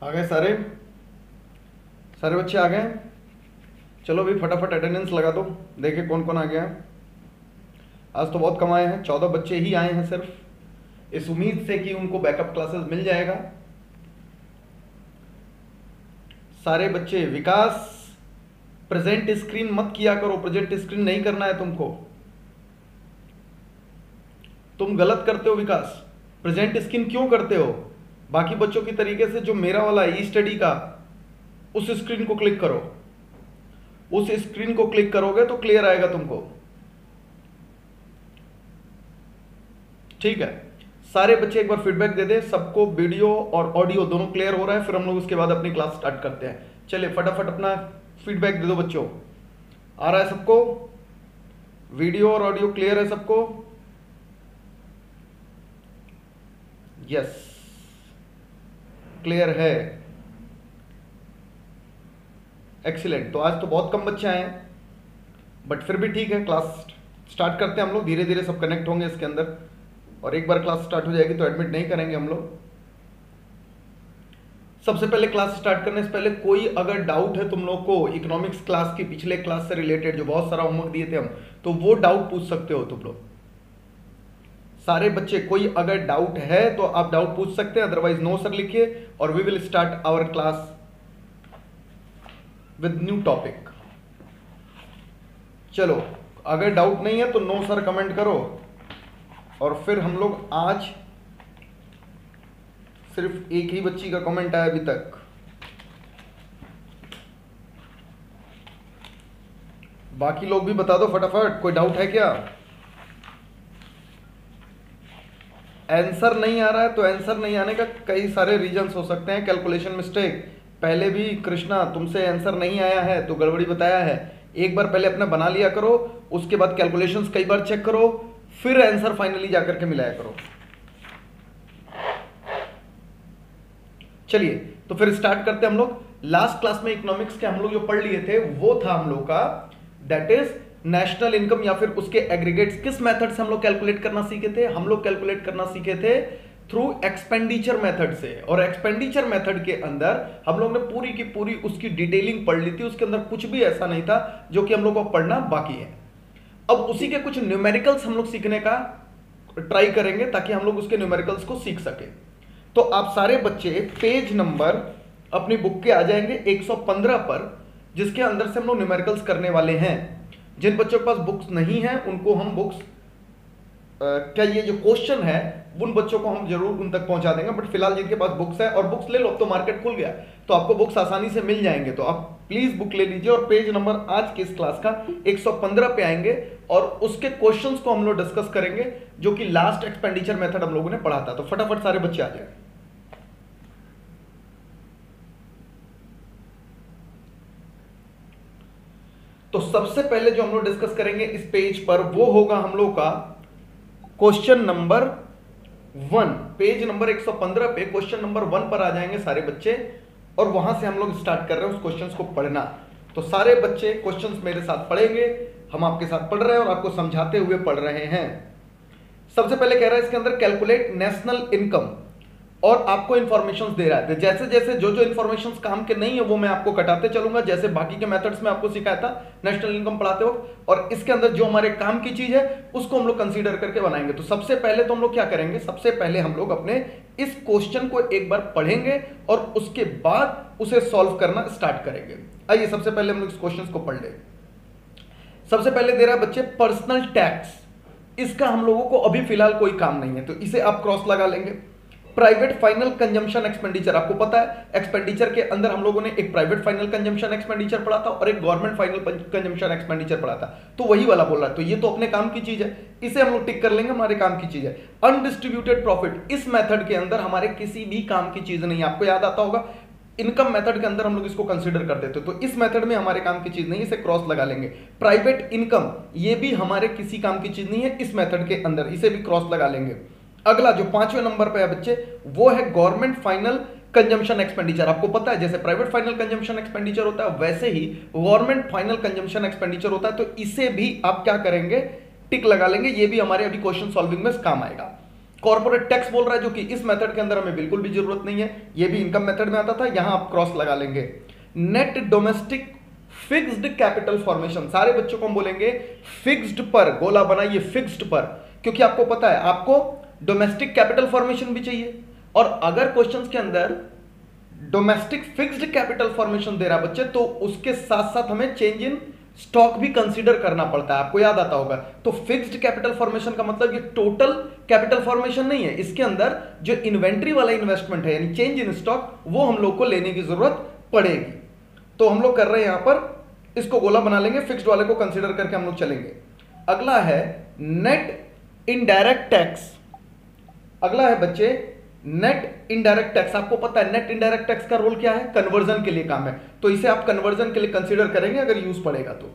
आ गए सारे सारे बच्चे आ गए। चलो भी फटाफट अटेंडेंस लगा दो, देखे कौन कौन आ गया। आज तो बहुत कम आए हैं, 14 बच्चे ही आए हैं सिर्फ, इस उम्मीद से कि उनको बैकअप क्लासेस मिल जाएगा। सारे बच्चे, विकास प्रेजेंट स्क्रीन मत किया करो, प्रेजेंट स्क्रीन नहीं करना है तुमको, तुम गलत करते हो। विकास प्रेजेंट स्क्रीन क्यों करते हो? बाकी बच्चों की तरीके से जो मेरा वाला ई स्टडी का, उस स्क्रीन को क्लिक करो, उस स्क्रीन को क्लिक करोगे तो क्लियर आएगा तुमको, ठीक है। सारे बच्चे एक बार फीडबैक दे दे, सबको वीडियो और ऑडियो दोनों क्लियर हो रहा है, फिर हम लोग उसके बाद अपनी क्लास स्टार्ट करते हैं। चलिए फटाफट अपना फीडबैक दे दो बच्चों। आ रहा है सबको? वीडियो और ऑडियो क्लियर है सबको? यस, क्लियर है, एक्सीलेंट। तो आज तो बहुत कम बच्चे आए हैं, बट फिर भी ठीक है, क्लास स्टार्ट करते हैं हम लोग। धीरे धीरे सब कनेक्ट होंगे इसके अंदर, और एक बार क्लास स्टार्ट हो जाएगी तो एडमिट नहीं करेंगे हम लोग। सबसे पहले क्लास स्टार्ट करने से पहले कोई अगर डाउट है तुम लोग को इकोनॉमिक्स क्लास की, पिछले क्लास से रिलेटेड जो बहुत सारा होमवर्क दिए थे हम, तो वो डाउट पूछ सकते हो तुम लोग सारे बच्चे। कोई अगर डाउट है तो आप डाउट पूछ सकते हैं, अदरवाइज नो सर लिखिए और we will start our class with new topic. चलो, अगर डाउट नहीं है तो नो सर कमेंट करो, और फिर हम लोग आज सिर्फ एक ही बच्ची का कमेंट आया अभी तक। बाकी लोग भी बता दो फटाफट, कोई डाउट है क्या? आंसर नहीं आ रहा है तो आंसर नहीं आने का कई सारे रीजंस हो सकते हैं। कैलकुलेशन मिस्टेक, पहले भी कृष्णा तुमसे आंसर नहीं आया है तो गड़बड़ी बताया है। एक बार पहले अपना बना लिया करो, उसके बाद कैलकुलेशंस कई बार चेक करो, फिर आंसर फाइनली जाकर के मिलाया करो। चलिए तो फिर स्टार्ट करते हैं हम लोग। लास्ट क्लास में इकोनॉमिक्स के हम लोग जो पढ़ लिए थे वो था हम लोग का दैट इज नेशनल इनकम, या फिर उसके एग्रीगेट्स। किस मेथड से हम लोग कैलकुलेट करना सीखे थे? हम लोग कैलकुलेट करना सीखे थे थ्रू एक्सपेंडिचर मेथड से, और एक्सपेंडिचर मेथड के अंदर हम लोग ने पूरी की पूरी उसकी डिटेलिंग पढ़ ली थी। उसके अंदर कुछ भी ऐसा नहीं था जो कि हम लोग को पढ़ना बाकी है। अब उसी के कुछ न्यूमेरिकल्स हम लोग सीखने का ट्राई करेंगे ताकि हम लोग उसके न्यूमेरिकल्स को सीख सके। तो आप सारे बच्चे पेज नंबर अपनी बुक के आ जाएंगे 115 पर, जिसके अंदर से हम लोग न्यूमेरिकल्स करने वाले हैं। जिन बच्चों के पास बुक्स नहीं है उनको हम बुक्स क्या ये जो क्वेश्चन है उन बच्चों को हम जरूर उन तक पहुंचा देंगे, बट फिलहाल जिनके पास बुक्स है, और बुक्स ले लो, तो मार्केट खुल गया तो आपको बुक्स आसानी से मिल जाएंगे, तो आप प्लीज बुक ले लीजिए और पेज नंबर आज के इस क्लास का 115 पे आएंगे और उसके क्वेश्चंस को हम लोग डिस्कस करेंगे जो कि लास्ट एक्सपेंडिचर मेथड हम लोगों ने पढ़ा था। तो फटाफट सारे बच्चे आ जाए। तो सबसे पहले जो हम लोग डिस्कस करेंगे इस पेज पर वो होगा हम लोग का क्वेश्चन नंबर 1। पेज नंबर 115 पे क्वेश्चन नंबर 1 पर आ जाएंगे सारे बच्चे और वहां से हम लोग स्टार्ट कर रहे हैं उस क्वेश्चंस को पढ़ना। तो सारे बच्चे क्वेश्चंस मेरे साथ पढ़ेंगे, हम आपके साथ पढ़ रहे हैं और आपको समझाते हुए पढ़ रहे हैं। सबसे पहले कह रहा है इसके अंदर कैलकुलेट नेशनल इनकम, और आपको इंफॉर्मेशन दे रहा है। जैसे जैसे जो जो इंफॉर्मेशन काम के नहीं है वो मैं आपको कटाते चलूंगा, जैसे बाकी के मेथड्स में आपको सिखाया था नेशनल इनकम पढ़ाते वक्त, और इसके अंदर जो हमारे काम की चीज है उसको हम लोग कंसीडर करके बनाएंगे। तो सबसे पहले तो हम लोग क्या करेंगे, सबसे पहले हम लोग अपने इस क्वेश्चन को एक बार पढ़ेंगे और उसके बाद उसे सॉल्व करना स्टार्ट करेंगे। आइए सबसे पहले हम लोग इस क्वेश्चन को पढ़ ले। सबसे पहले दे रहा है बच्चे पर्सनल टैक्स, इसका हम लोगों को अभी फिलहाल कोई काम नहीं है तो इसे आप क्रॉस लगा लेंगे। प्राइवेट फाइनल कंजम्पशन एक्सपेंडिचर, आपको पता है एक्सपेंडिचर के अंदर हम लोगों ने एक प्राइवेट फाइनल कंजम्पशन एक्सपेंडिचर पढ़ा था और एक गवर्नमेंट फाइनल कंजम्पशन एक्सपेंडिचर पढ़ा था, तो वही वाला बोल रहा है। तो ये तो अपने काम की चीज है, इसे हम लोग टिक कर लेंगे, हमारे काम की चीज है। अनडिस्ट्रीब्यूटेड प्रॉफिट, इस मेथड के अंदर हमारे किसी भी काम की चीज नहीं है। आपको याद आता होगा इनकम मेथड के अंदर हम लोग इसको कंसीडर करते थे, तो इस मेथड में हमारे काम की चीज नहीं है, इसे क्रॉस लगा लेंगे। प्राइवेट इनकम, ये भी हमारे किसी काम की चीज नहीं है इस मेथड के अंदर, इसे भी क्रॉस लगा लेंगे। अगला जो 5वें नंबर पे है बच्चे वो है गवर्नमेंट फाइनल कंजम्पशन एक्सपेंडिचर। आपको पता है जैसे प्राइवेट फाइनल कंजम्पशन एक्सपेंडिचर होता है वैसे ही गवर्नमेंट फाइनल कंजम्पशन एक्सपेंडिचर होता है, तो इसे भी आप क्या करेंगे, टिक लगा लेंगे। ये भी हमारे अभी क्वेश्चन सॉल्विंग में काम आएगा। कॉर्पोरेट टैक्स बोल रहा है जो कि इस मेथड के अंदर हमें बिल्कुल भी जरूरत नहीं है, ये भी इनकम मेथड में आता था, यहां आप क्रॉस लगा लेंगे। Net domestic fixed capital formation, सारे बच्चों को हम बोलेंगे फिक्स्ड पर, गोला बनाइए फिक्स्ड पर, क्योंकि आपको पता है आपको डोमेस्टिक कैपिटल फॉर्मेशन भी चाहिए, और अगर क्वेश्चंस के अंदर डोमेस्टिक फिक्स्ड कैपिटल फॉर्मेशन दे रहा है बच्चे तो उसके साथ साथ हमें चेंज इन स्टॉक भी कंसीडर करना पड़ता है, आपको याद आता होगा। तो फिक्स्ड कैपिटल फॉर्मेशन का मतलब ये टोटल कैपिटल फॉर्मेशन नहीं है, इसके अंदर जो इन्वेंट्री वाला इन्वेस्टमेंट है यानी चेंज इन स्टॉक, वो हम लोग को लेने की जरूरत पड़ेगी। तो हम लोग कर रहे हैं यहां पर इसको गोला बना लेंगे, फिक्स्ड वाले को कंसीडर करके हम लोग चलेंगे। अगला है नेट इनडायरेक्ट टैक्स। अगला है बच्चे नेट इनडायरेक्ट टैक्स। आपको पता है नेट इनडायरेक्ट टैक्स का रोल क्या है, कन्वर्जन के लिए काम है, तो इसे आप कन्वर्जन के लिए कंसीडर करेंगे अगर यूज पड़ेगा तो।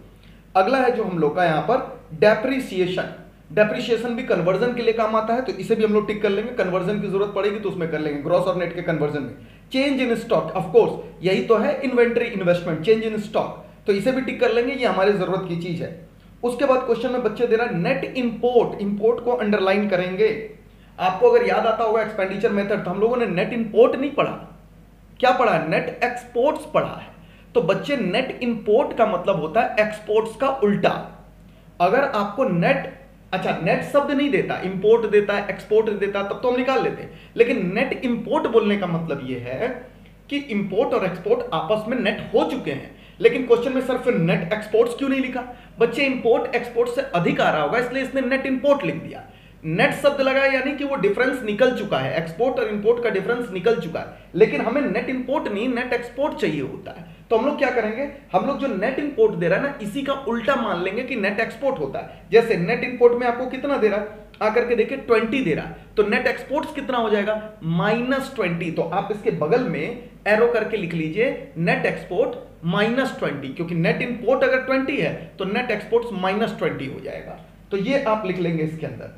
अगला है जो हम लोग का यहां पर डेप्रिसिएशन। डेप्रिसिएशन भी कन्वर्जन के लिए काम आता है, तो इसे भी हम लोग टिक कर लेंगे, कन्वर्जन की जरूरत पड़ेगी तो उसमें कर लेंगे, ग्रॉस और नेट के कन्वर्जन में। Change in stock, of course यही तो है inventory investment, change in stock, तो इसे भी टिक कर लेंगे, ये हमारी जरूरत की चीज है। उसके बाद क्वेश्चन में बच्चे दे रहा है नेट इंपोर्ट, इंपोर्ट को अंडरलाइन करेंगे। आपको अगर याद आता होगा एक्सपेंडिचर मेथड, तो हम लोगों ने नेट इंपोर्ट नहीं पढ़ा, क्या पढ़ा, नेट एक्सपोर्ट्स पढ़ा है। तो बच्चे नेट इंपोर्ट का मतलब होता है एक्सपोर्ट्स का उल्टा। अगर आपको नेट, अच्छा नेट शब्द नहीं देता, इंपोर्ट देता है, एक्सपोर्ट देता है, तब तो हम निकाल लेते हैं, लेकिन नेट इंपोर्ट बोलने का मतलब यह है कि इंपोर्ट और एक्सपोर्ट आपस में नेट हो चुके हैं। लेकिन क्वेश्चन में सर फिर नेट एक्सपोर्ट्स क्यों नहीं लिखा, बच्चे इंपोर्ट एक्सपोर्ट से अधिक आ रहा होगा इसलिए इसने नेट इंपोर्ट लिख दिया। नेट शब्द लगाया यानी कि वो डिफरेंस निकल चुका है, एक्सपोर्ट और इंपोर्ट का डिफरेंस निकल चुका है, लेकिन हमें नेट इंपोर्ट नहीं नेट एक्सपोर्ट चाहिए होता है। तो हम लोग क्या करेंगे, हम लोग जो नेट इंपोर्ट दे रहा है ना इसी का उल्टा मान लेंगे कि नेट एक्सपोर्ट होता है। जैसे नेट इंपोर्ट में आपको कितना दे रहा है, आकर के देखिए 20 दे रहा है, तो नेट एक्सपोर्ट्स कितना हो जाएगा, -20। तो आप इसके बगल में एरो करके लिख लीजिए नेट एक्सपोर्ट -20, क्योंकि नेट इंपोर्ट अगर 20 है तो नेट एक्सपोर्ट्स -20 हो जाएगा। तो ये आप लिख लेंगे इसके अंदर।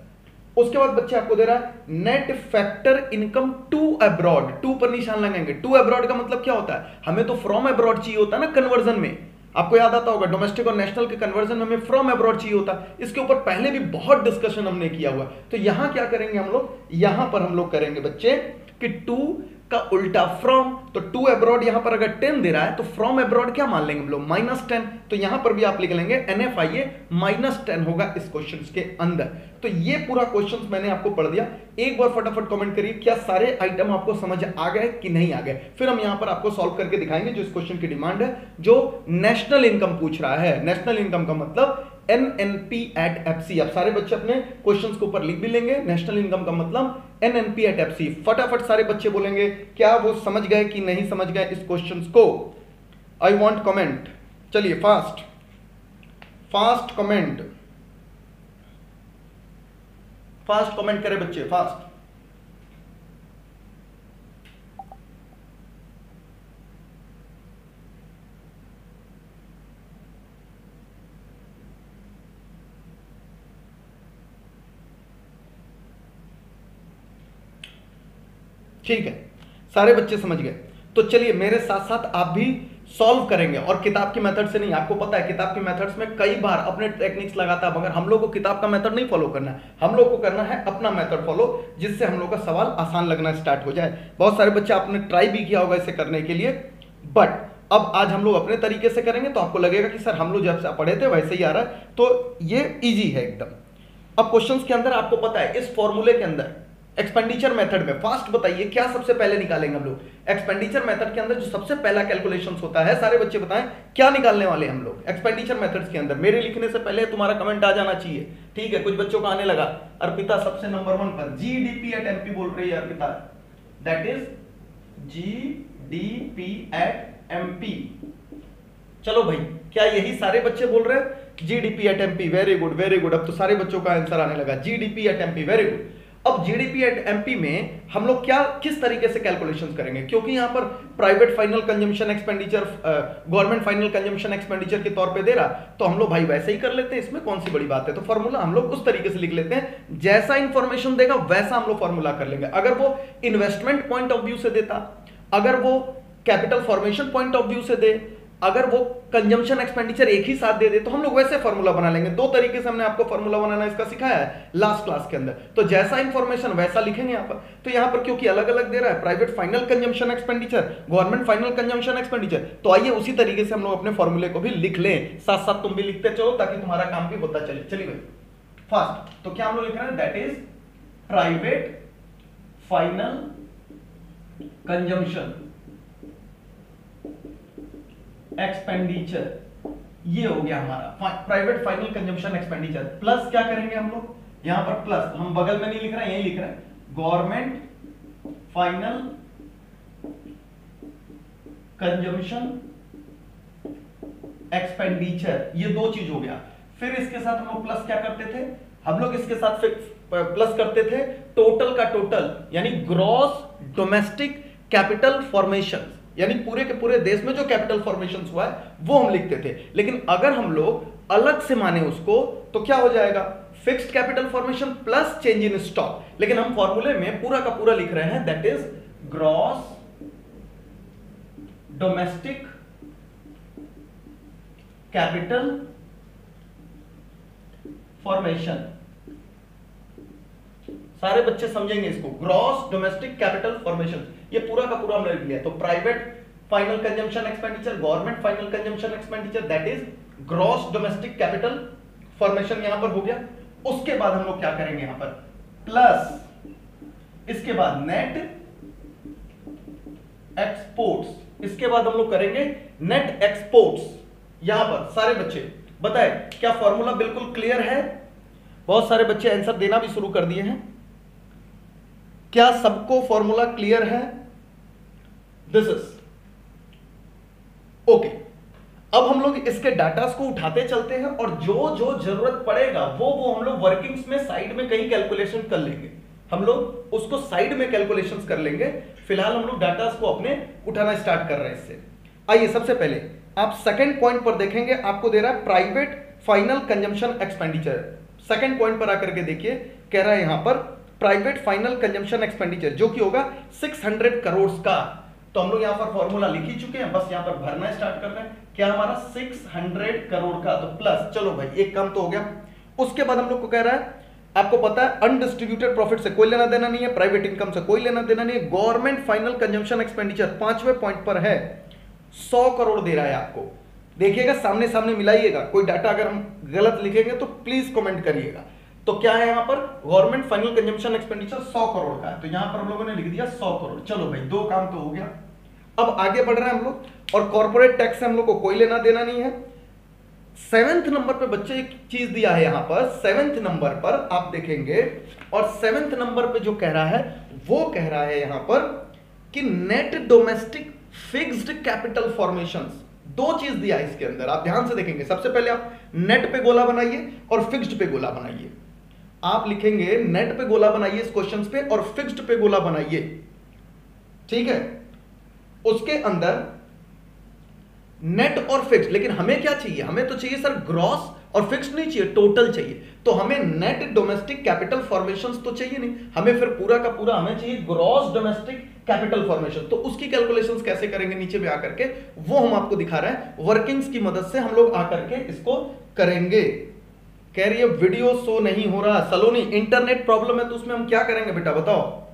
उसके बाद बच्चे आपको दे रहा है net factor income to abroad, to पर निशान लगाएंगे। टू अब्रॉड का मतलब क्या होता है, हमें तो फ्रॉम अब्रॉड चाहिए होता है ना कन्वर्जन में, आपको याद आता होगा डोमेस्टिक और नेशनल के कन्वर्जन में हमें फ्रॉम अब्रॉड चाहिए होता है। इसके ऊपर पहले भी बहुत डिस्कशन हमने किया हुआ। तो यहां क्या करेंगे हम लोग, यहां पर हम लोग करेंगे बच्चे कि टू का उल्टा फ्रॉम, तो टू अब्रॉड यहां पर अगर 10 दे रहा है तो फ्रॉम अब्रॉड क्या मान लेंगे हम लोग, -10, तो यहां पर भी आप लिख लेंगे NFIA -10 होगा इस क्वेश्चन के अंदर। तो ये पूरा क्वेश्चन मैंने आपको पढ़ दिया। एक बार फटाफट कमेंट करिए क्या सारे आइटम आपको समझ आ गए कि नहीं आ गए, फिर हम यहां पर आपको सॉल्व करके दिखाएंगे जो इस क्वेश्चन की डिमांड है, जो नेशनल इनकम पूछ रहा है। नेशनल इनकम का मतलब NNP at FC। आप सारे बच्चे अपने क्वेश्चंस के ऊपर लिख भी लेंगे, नेशनल इनकम का मतलब NNP at FC। फटाफट सारे बच्चे बोलेंगे क्या वो समझ गए कि नहीं समझ गए इस क्वेश्चंस को। I want comment. चलिए fast fast comment, fast comment करें बच्चे, फास्ट। ठीक है, सारे बच्चे समझ गए। तो चलिए मेरे साथ साथ आप भी सॉल्व करेंगे, और किताब की मेथड से नहीं। आपको पता है किताब की मेथड्स में कई बार अपने टेक्निक्स लगाता है, मगर हम लोग को किताब का मेथड नहीं फॉलो करना है, हम लोग को करना है अपना मेथड फॉलो, जिससे हम लोग का सवाल आसान लगना स्टार्ट हो जाए। बहुत सारे बच्चे आपने ट्राई भी किया होगा इसे करने के लिए, बट अब आज हम लोग अपने तरीके से करेंगे तो आपको लगेगा कि सर हम लोग जब से पढ़े थे वैसे ही आ रहा है, तो ये इजी है एकदम। अब क्वेश्चंस के अंदर आपको पता है इस फॉर्मूले के अंदर एक्सपेंडिचर मेथड में फास्ट बताइए क्या सबसे पहले निकालेंगे हम लोग। एक्सपेंडिचर मेथड के अंदर जो सबसे पहला कैलकुलेशन होता है, सारे बच्चे बताएं क्या निकालने वाले हम लोग एक्सपेंडिचर मेथड्स के अंदर। मेरे लिखने से पहले तुम्हारा कमेंट आ जाना चाहिए, ठीक है। कुछ बच्चों का आने लगा, अर्पिता सबसे नंबर 1 पर GDP at MP बोल रही है Arpita, that is GDP at MP। चलो भाई, क्या यही सारे बच्चे बोल रहे हैं GDP at MP? Very good very good. अब तो सारे बच्चों का आंसर आने लगा GDP at MP, very good. अब GDP at MP में हम लोग क्या किस तरीके से कैलकुलेशंस करेंगे, क्योंकि यहां पर private final consumption expenditure government final consumption expenditure के तौर पे दे रहा, तो हम लोग भाई वैसे ही कर लेते हैं, इसमें कौन सी बड़ी बात है। तो फॉर्मूला हम लोग उस तरीके से लिख लेते हैं, जैसा इंफॉर्मेशन देगा वैसा हम लोग फॉर्मूला कर लेंगे। अगर वो इन्वेस्टमेंट पॉइंट ऑफ व्यू से देता, अगर वो capital formation point of view से दे, अगर वो कंजम्पशन एक्सपेंडिचर एक ही साथ दे दे, तो हम लोग वैसे फॉर्मूला बना लेंगे। दो तरीके से हमने आपको फॉर्मूला बनाना इसका सिखाया है लास्ट क्लास के अंदर, तो जैसा इंफॉर्मेशन वैसा लिखेंगे यहां पर। तो यहां पर क्योंकि अलग अलग दे रहा है, private final consumption expenditure, government final consumption expenditure, तो आइए उसी तरीके से हम लोग अपने फॉर्मूले को भी लिख लें, साथ साथ तुम भी लिखते चलो ताकि तुम्हारा काम भी होता चले। चलिए भाई फास्ट, तो क्या हम लोग लिख रहे हैं, that is private final consumption expenditure, ये हो गया हमारा private final consumption expenditure. Plus क्या करेंगे हम लोग, यहां पर प्लस हम बगल में नहीं लिख रहे हैं, यही लिख रहे हैं गवर्नमेंट फाइनल कंजम्पशन एक्सपेंडिचर, ये दो चीज हो गया। फिर इसके साथ हम लोग प्लस क्या करते थे, हम लोग इसके साथ प्लस करते थे टोटल का टोटल, यानी ग्रॉस डोमेस्टिक कैपिटल फॉर्मेशन, यानी पूरे के पूरे देश में जो कैपिटल फॉर्मेशन हुआ है वो हम लिखते थे। लेकिन अगर हम लोग अलग से माने उसको तो क्या हो जाएगा, fixed capital formation plus change in stock. लेकिन हम फॉर्मूले में पूरा का पूरा लिख रहे हैं, that is gross domestic capital formation. सारे बच्चे समझेंगे इसको, ग्रॉस डोमेस्टिक कैपिटल फॉर्मेशन, ये पूरा का पूरा हमने लिख लिया। तो private final consumption expenditure, government final consumption expenditure, that is gross domestic capital formation यहां पर हो गया। उसके बाद हम लोग क्या करेंगे, यहां पर प्लस, इसके बाद नेट एक्सपोर्ट्स, इसके बाद हम लोग करेंगे नेट एक्सपोर्ट्स। यहां पर सारे बच्चे बताएं क्या फॉर्मूला बिल्कुल क्लियर है? बहुत सारे बच्चे आंसर देना भी शुरू कर दिए हैं। क्या सबको फॉर्मूला क्लियर है? This is okay. अब हम लोग इसके डाटास को उठाते चलते हैं, और जो जो जरूरत पड़ेगा वो हम लोग वर्किंग्स में साइड में कहीं कैलकुलेशन कर लेंगे, हम लोग उसको साइड में कैलकुलेशंस कर लेंगे। फिलहाल हम लोग डाटास को अपने उठाना स्टार्ट कर रहे हैं इससे। आइए सबसे पहले आप सेकंड पॉइंट पर देखेंगे, आपको दे रहा है private final consumption expenditure. Second point पर आकर के देखिए, कह रहा है यहां पर प्राइवेट फाइनल कंजम्पशन एक्सपेंडिचर जो कि होगा 600 करोड़ का। तो हम लोग यहां पर फॉर्मूला लिख ही चुके हैं, बस यहां पर भरना स्टार्ट कर रहे हैं। क्या हमारा 600 करोड़ का, तो प्लस, चलो भाई एक काम तो हो गया। उसके बाद हम लोग को कह रहा है आपको पता है अनडिस्ट्रीब्यूटेड प्रॉफिट से कोई लेना देना नहीं है, प्राइवेट इनकम से कोई लेना देना नहीं है। गवर्नमेंट फाइनल कंजम्पशन एक्सपेंडिचर 5वें पॉइंट पर है, 100 करोड़ दे रहा है आपको। देखिएगा, सामने सामने मिलाइएगा, कोई डाटा अगर हम गलत लिखेंगे तो प्लीज कमेंट करिएगा। तो क्या है यहां पर, government final consumption expenditure 100 crore का है, तो यहां पर हम लोगों ने लिख दिया 100 करोड़। चलो भाई, 2 काम तो हो गया। अब आगे बढ़ रहे हैं हम लोग, और कॉर्पोरेट टैक्स से हम लोग को कोई लेना देना नहीं है। 7वें नंबर पे बच्चे एक चीज दिया है यहां पर, 7वें नंबर पर आप देखेंगे, और 7वें नंबर पे जो कह रहा है वो कह रहा है यहां पर कि net domestic fixed capital formations. 2 चीज दिया है इसके अंदर, आप ध्यान से देखेंगे। सबसे पहले आप नेट पे गोला बनाइए और फिक्स्ड पे गोला बनाइए। आप लिखेंगे नेट पे गोला बनाइए इस क्वेश्चन पे, और फिक्स्ड पे गोला बनाइए, ठीक है। उसके अंदर नेट और फिक्स्ड, लेकिन हमें क्या चाहिए, हमें तो चाहिए सर ग्रॉस और फिक्स्ड नहीं चाहिए, टोटल चाहिए। तो हमें नेट डोमेस्टिक कैपिटल फॉर्मेशंस तो चाहिए नहीं, हमें फिर पूरा का पूरा हमें चाहिए ग्रॉस डोमेस्टिक कैपिटल फॉर्मेशन। तो उसकी कैलकुलेशंस कैसे करेंगे नीचे में आकर के, वो हम आपको दिखा रहे हैं। वर्किंग्स की मदद से हम लोग आकर के इसको करेंगे। कह रही है वीडियो शो नहीं हो रहा, सलोनी इंटरनेट प्रॉब्लम है, तो उसमें हम क्या करेंगे बेटा बताओ।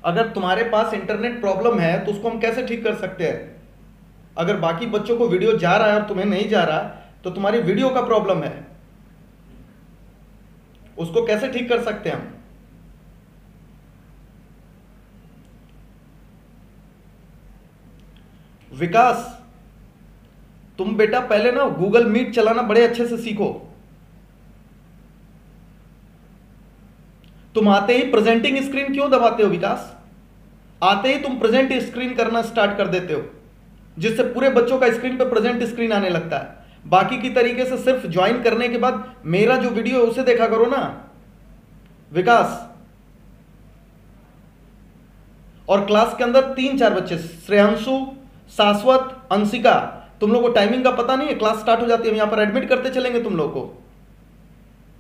अगर तुम्हारे पास इंटरनेट प्रॉब्लम है तो उसको हम कैसे ठीक कर सकते हैं। अगर बाकी बच्चों को वीडियो जा रहा है और तुम्हें नहीं जा रहा, तो तुम्हारी वीडियो का प्रॉब्लम है, उसको कैसे ठीक कर सकते हैं हम। विकास, तुम बेटा पहले ना गूगल मीट चलाना बड़े अच्छे से सीखो। तुम आते ही प्रेजेंटिंग स्क्रीन क्यों दबाते हो विकास, आते ही तुम प्रेजेंट स्क्रीन करना स्टार्ट कर देते हो, जिससे पूरे बच्चों का स्क्रीन पे प्रेजेंट स्क्रीन आने लगता है। बाकी की तरीके से सिर्फ ज्वाइन करने के बाद मेरा जो वीडियो है उसे देखा करो ना विकास। और क्लास के अंदर 3-4 बच्चे, श्रेयांशु, शाश्वत, अंशिका, तुम लोग को टाइमिंग का पता नहीं है, क्लास स्टार्ट हो जाती है, हम यहां पर एडमिट करते चलेंगे तुम लोग को।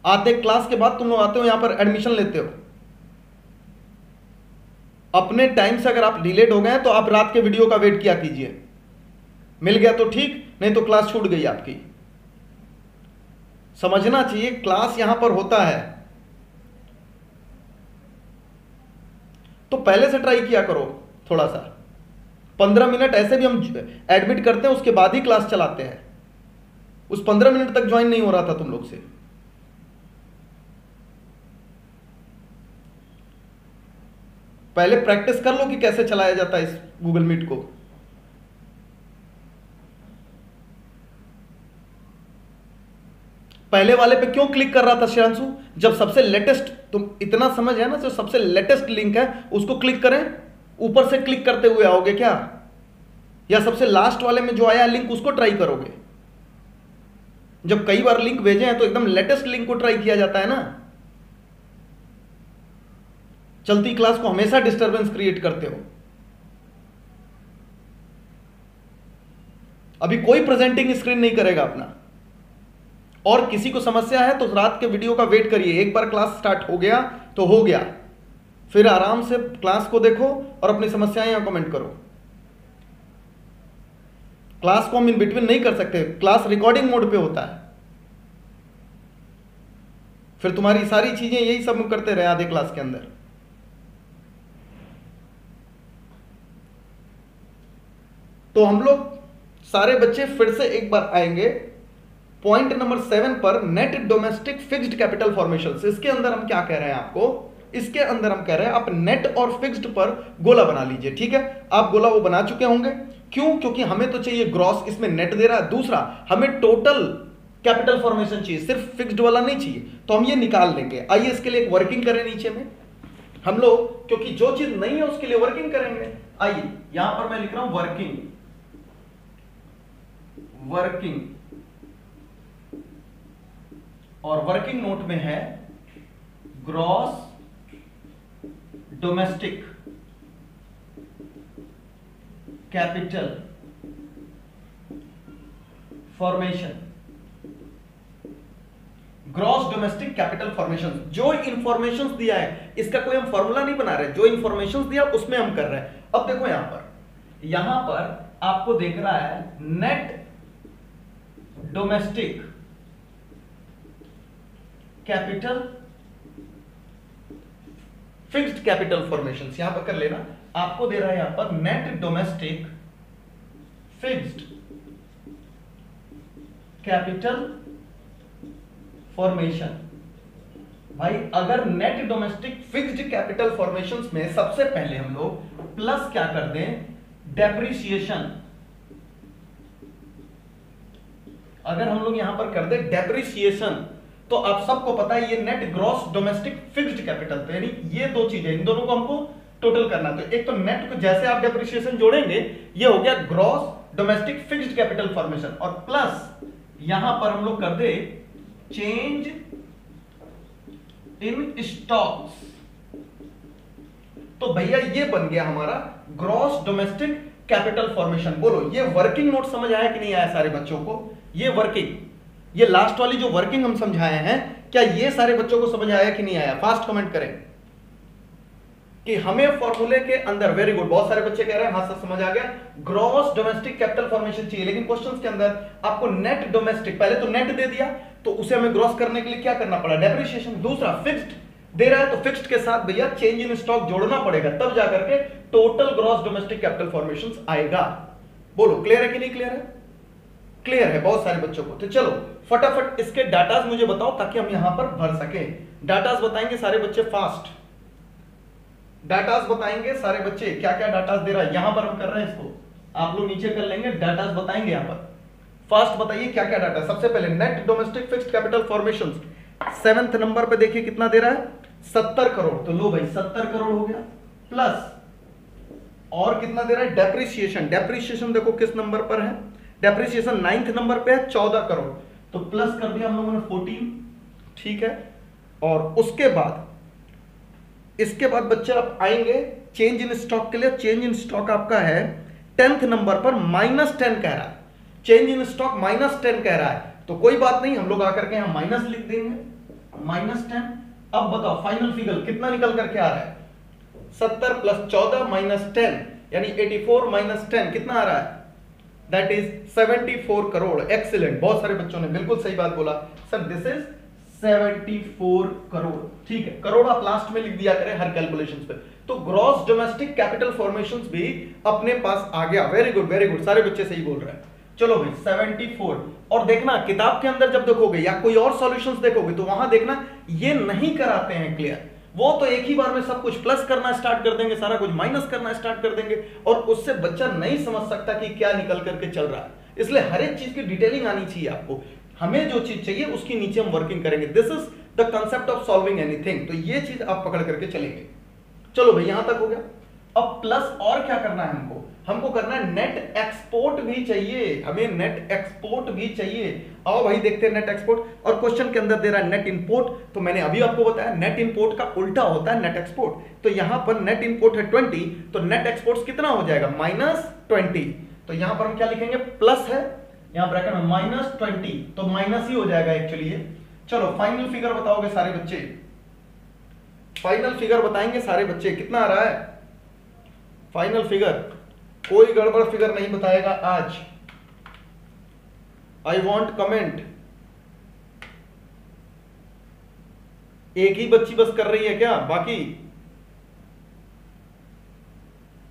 आते क्लास के बाद तुम लोग आते हो यहां पर एडमिशन लेते हो। अपने टाइम से अगर आप डिलेड हो गए तो आप रात के वीडियो का वेट किया कीजिए, मिल गया तो ठीक, नहीं तो क्लास छूट गई आपकी। समझना चाहिए क्लास यहां पर होता है, तो पहले से ट्राई किया करो थोड़ा सा। 15 मिनट ऐसे भी हम एडमिट करते हैं, उसके बाद ही क्लास चलाते हैं। उस 15 मिनट तक ज्वाइन नहीं हो रहा था तुम लोग से। पहले प्रैक्टिस कर लो कि कैसे चलाया जाता है इस गूगल मीट को। पहले वाले पे क्यों क्लिक कर रहा था श्रेयांशु, जब सबसे लेटेस्ट, तुम इतना समझ है ना, जो सबसे लेटेस्ट लिंक है उसको क्लिक करें, ऊपर से क्लिक करते हुए आओगे क्या, या सबसे लास्ट वाले में जो आया लिंक उसको ट्राई करोगे। जब कई बार लिंक भेजे हैं तो एकदम लेटेस्ट लिंक को ट्राई किया जाता है ना। चलती क्लास को हमेशा डिस्टरबेंस क्रिएट करते हो। अभी कोई प्रेजेंटिंग स्क्रीन नहीं करेगा अपना। और किसी को समस्या है तो रात के वीडियो का वेट करिए, एक बार क्लास स्टार्ट हो गया तो हो गया, फिर आराम से क्लास को देखो और अपनी समस्याएं यहां कमेंट करो। क्लास को हम इन बिटवीन नहीं कर सकते, क्लास रिकॉर्डिंग मोड पे होता है, फिर तुम्हारी सारी चीजें यही सब करते रहे आधे क्लास के अंदर। तो हम लोग सारे बच्चे फिर से एक बार आएंगे पॉइंट नंबर 7 पर, net domestic fixed capital formation. इसके अंदर हम क्या कह रहे हैं आपको, इसके अंदर हम कह रहे हैं आप नेट और फिक्स्ड पर गोला बना लीजिए, ठीक है। आप गोला वो बना चुके होंगे, क्यों, क्योंकि हमें तो चाहिए ग्रॉस, इसमें नेट दे रहा है। दूसरा, हमें टोटल कैपिटल फॉर्मेशन चाहिए, सिर्फ फिक्स्ड वाला नहीं चाहिए, तो हम ये निकाल लेंगे। आइए इसके लिए एक वर्किंग करें नीचे में हम लोग, क्योंकि जो चीज नहीं है उसके लिए वर्किंग करेंगे। आइए यहां पर मैं लिख रहा हूं वर्किंग, वर्किंग, और वर्किंग नोट में है gross domestic capital formation. Gross domestic capital formation, जो इंफॉर्मेशन दिया है इसका कोई हम फॉर्मूला नहीं बना रहे, जो इंफॉर्मेशन दिया उसमें हम कर रहे हैं। अब देखो यहां पर आपको देख रहा है net domestic capital fixed capital formations, यहां पर कर लेना, आपको दे रहा है यहां पर net domestic fixed capital formation. भाई अगर net domestic fixed capital formations में सबसे पहले हम लोग प्लस क्या कर दें, डेप्रिसिएशन, अगर हम लोग यहां पर कर दे डेप्रिसिएशन, तो आप सबको पता है ये net gross domestic fixed capital, तो यानी ये दो चीजें, इन दोनों को हमको टोटल करना। तो एक तो नेट को जैसे आप डेप्रिसिएशन जोड़ेंगे, ये हो गया gross domestic fixed capital formation, और प्लस यहां पर हम लोग कर दे चेंज इन स्टॉक्स, तो भैया ये बन गया हमारा ग्रॉस डोमेस्टिक कैपिटल फॉर्मेशन। बोलो ये वर्किंग नोट समझ आया कि नहीं आया सारे बच्चों को? ये वर्किंग, ये लास्ट वाली जो वर्किंग हम समझाए हैं, क्या ये सारे बच्चों को समझ आया कि नहीं आया? फास्ट कमेंट करें कि हमें फॉर्मूले के अंदर, वेरी गुड, बहुत सारे बच्चे कह रहे हैं हाँ सर समझ आ गया, ग्रॉस डोमेस्टिक कैपिटल फॉर्मेशन चाहिए, लेकिन क्वेश्चंस के अंदर आपको नेट डोमेस्टिक, पहले तो नेट दे दिया तो उसे हमें ग्रॉस करने के लिए क्या करना पड़ा, डेप्रिसिएशन। दूसरा फिक्स्ड दे रहा है तो फिक्स्ड के साथ भैया चेंज इन स्टॉक जोड़ना पड़ेगा, तब जाकर के total gross domestic capital formations आएगा। बोलो क्लियर है कि नहीं क्लियर है? क्लियर है बहुत सारे बच्चों को। तो चलो फटाफट इसके डाटाज मुझे बताओ ताकि हम यहां पर भर सके। डाटाज बताएंगे सारे बच्चे, फास्ट डाटाज बताएंगे सारे बच्चे, क्या क्या डाटाज दे रहा है। यहां पर हम कर रहे हैं इसको, आप लोग नीचे कर लेंगे, डाटाज बताएंगे यहां पर। फास्ट बताइए क्या क्या डाटा। सबसे पहले net domestic fixed capital formations 7th number पे देखिए कितना दे रहा है, 70 करोड़। तो लो भाई 70 करोड़ हो गया, प्लस और कितना दे रहा है, डेप्रिसिएशन। डेप्रिसिएशन देखो किस नंबर पर है, डेप्रिसिएशन 9th नंबर पे है 14 करोड़, तो प्लस कर दिया हम लोगों ने 14, ठीक है। और उसके बाद इसके बाद बच्चे आप आएंगे चेंज इन स्टॉक के लिए। चेंज इन स्टॉक आपका है 10th नंबर पर -10 कह रहा है, चेंज इन स्टॉक -10 कह रहा है, तो कोई बात नहीं, हम लोग आकर के यहां माइनस लिख देंगे, -10। अब बताओ फाइनल फिगर कितना निकल करके आ रहा है, 70 + 14 - 10 यानी 84 - 10 कितना आ रहा है, दैट इज 74 करोड़। एक्सीलेंट, बहुत सारे बच्चों ने बिल्कुल सही बात बोला सर, दिस इज 74 करोड़, ठीक है। करोड़ आप लास्ट में लिख दिया करें हर कैलकुलेशंस पे। तो ग्रॉस डोमेस्टिक कैपिटल फॉर्मेशंस भी अपने पास आ गया। वेरी गुड वेरी गुड, सारे बच्चे सही बोल रहे हैं। चलो भाई 74, और देखना किताब के अंदर जब देखोगे या कोई और सॉल्यूशंस देखोगे तो वहां देखना ये नहीं कराते हैं क्लियर, वो तो एक ही बार में सब कुछ प्लस करना स्टार्ट कर देंगे, सारा कुछ माइनस करना स्टार्ट कर देंगे, और उससे बच्चा नहीं समझ सकता कि क्या निकल करके चल रहा है। इसलिए हर एक चीज की डिटेलिंग आनी चाहिए आपको, हमें जो चीज चाहिए उसकी नीचे हम वर्किंग करेंगे। This is the concept of solving anything, तो ये चीज आप पकड़ करके चलेंगे। चलो भाई यहां तक हो गया। अब प्लस और क्या करना है हमको, हमको करना है नेट एक्सपोर्ट भी चाहिए, हमें नेट एक्सपोर्ट भी चाहिए। आओ भाई देखते हैं नेट एक्सपोर्ट। और क्वेश्चन के अंदर दे रहा है नेट इंपोर्ट, तो मैंने अभी आपको बताया नेट इंपोर्ट का उल्टा होता है नेट एक्सपोर्ट। तो यहां पर नेट इंपोर्ट है 20, तो नेट एक्सपोर्ट कितना हो जाएगा, -20। तो यहां पर हम क्या लिखेंगे, प्लस है यहां ब्रैकेट में -20, तो माइनस ही हो जाएगा एक्चुअली ये। चलो फाइनल फिगर बताओगे सारे बच्चे, फाइनल फिगर बताएंगे सारे बच्चे, कितना आ रहा है फाइनल फिगर। कोई गड़बड़ फिगर नहीं बताएगा आज, आई वॉन्ट कमेंट। एक ही बच्ची बस कर रही है क्या,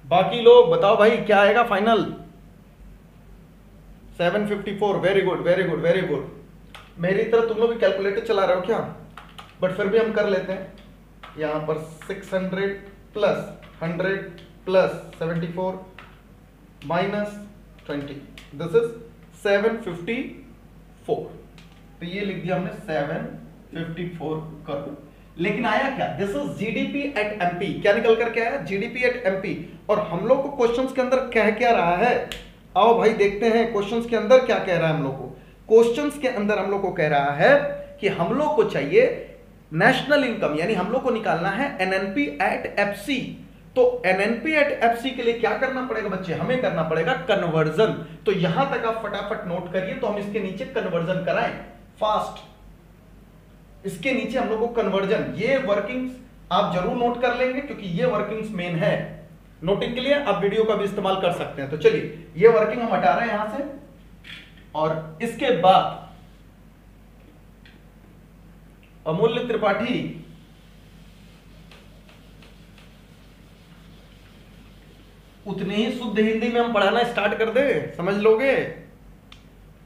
बाकी लोग बताओ भाई क्या आएगा final. 754, very good very good very good. मेरी तरह तुम लोग भी कैलकुलेटर चला रहे हो क्या, बट फिर भी हम कर लेते हैं। यहां पर 600 + 100 + 74 -20, दिस इज 754। तो ये लिख दिया हमने 754 करोड़। लेकिन आया क्या, this is GDP at MP, क्या निकल करके आया, जीडीपी एट एमपी। और हम लोग को क्वेश्चंस के अंदर कह क्या रहा है, आओ भाई देखते हैं क्वेश्चंस के अंदर क्या कह रहा है हम लोग को। क्वेश्चंस के अंदर हम लोग को कह रहा है कि हम लोग को चाहिए नेशनल इनकम, यानी हम लोग को निकालना है एनएनपी एट एफसी। तो एनएनपी एट एफसी के लिए क्या करना पड़ेगा बच्चे, हमें करना पड़ेगा कन्वर्जन। तो यहां तक आप फटाफट नोट करिए, तो हम इसके नीचे कन्वर्जन कराएं फास्ट। इसके नीचे हम लोग को कन्वर्जन, ये वर्किंग्स आप जरूर नोट कर लेंगे क्योंकि ये वर्किंग्स मेन है। नोटिंग के लिए आप वीडियो का भी इस्तेमाल कर सकते हैं। तो चलिए ये वर्किंग हम हटा रहे हैं यहां से, और इसके बाद अमूल्य त्रिपाठी उतने ही शुद्ध हिंदी में हम पढ़ाना स्टार्ट कर दे, समझ लोगे?